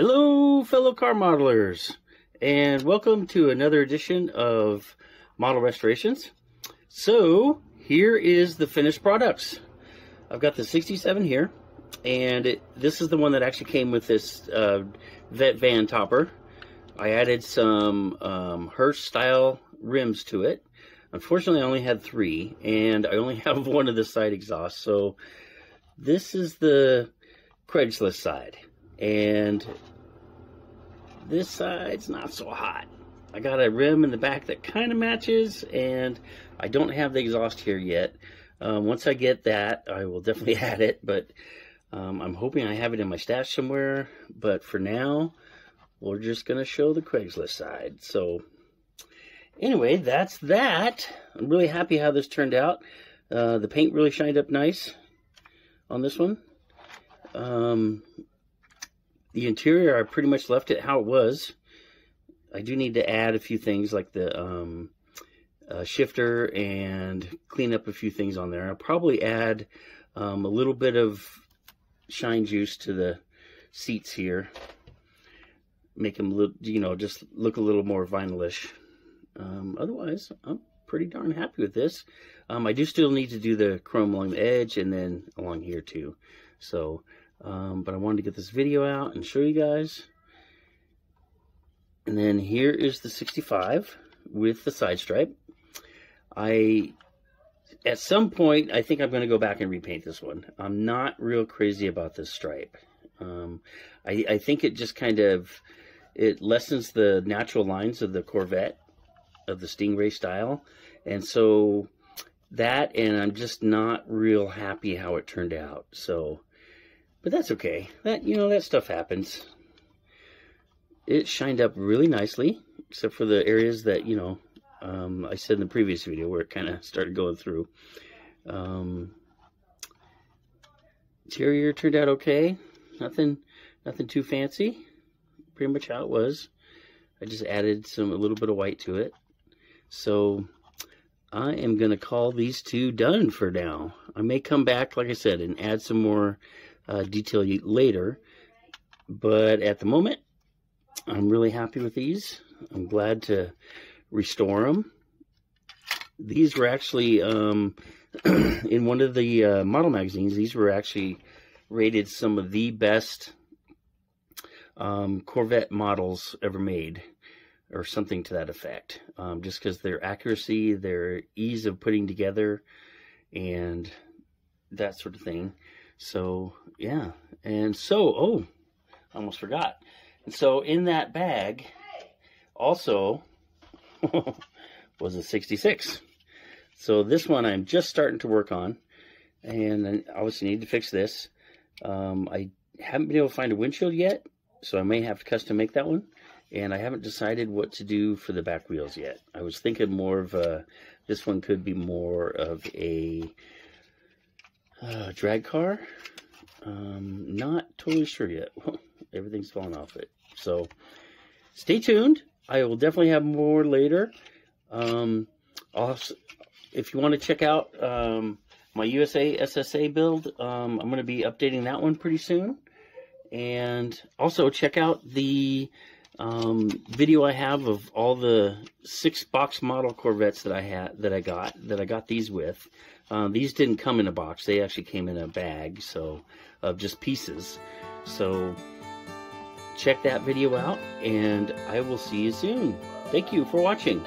Hello, fellow car modelers, and welcome to another edition of Model Restorations. So, here is the finished products. I've got the 67 here, and this is the one that actually came with this Vette van topper. I added some Hearst style rims to it. Unfortunately, I only had 3, and I only have one of the side exhausts. So, this is the Craigslist side. And this side's not so hot. I got a rim in the back that kind of matches, and I don't have the exhaust here yet. Once I get that, I will definitely add it, but I'm hoping I have it in my stash somewhere. But for now, we're just going to show the Craigslist side. So anyway, that's that. I'm really happy how this turned out. The paint really shined up nice on this one. The interior, I pretty much left it how it was. I do need to add a few things like the shifter and clean up a few things on there. I'll probably add a little bit of shine juice to the seats here. Make them look, just look a little more vinylish. Otherwise, I'm pretty darn happy with this. I do still need to do the chrome along the edge and then along here too. So, but I wanted to get this video out and show you guys. And then here is the 65 with the side stripe. At some point, I think I'm going to go back and repaint this one. I'm not real crazy about this stripe. I think it just kind of, it lessens the natural lines of the Corvette, of the Stingray style. And so that, and I'm just not real happy how it turned out. So, but that's okay. That, that stuff happens. It shined up really nicely, except for the areas that, I said in the previous video where it kind of started going through. Interior turned out okay. Nothing too fancy. Pretty much how it was. I just added a little bit of white to it. So I am going to call these two done for now. I may come back, like I said, and add some more detail later. But at the moment, I'm really happy with these. I'm glad to restore them. These were actually, in one of the model magazines, these were actually rated some of the best Corvette models ever made, or something to that effect. Just because their accuracy, their ease of putting together, and that sort of thing. So, yeah. And so, oh, I almost forgot. And so in that bag also was a 66. So this one I'm just starting to work on, and I obviously need to fix this. I haven't been able to find a windshield yet, so I may have to custom make that one. And I haven't decided what to do for the back wheels yet. I was thinking more of this one could be more of a drag car. Not totally sure yet. Everything's falling off it. So stay tuned. I will definitely have more later. Also, if you want to check out my USA SSA build, I'm going to be updating that one pretty soon. And also check out the video I have of all the 6-box model Corvettes that I got these with. These didn't come in a box. They actually came in a bag, so of just pieces. So check that video out, and I will see you soon. Thank you for watching.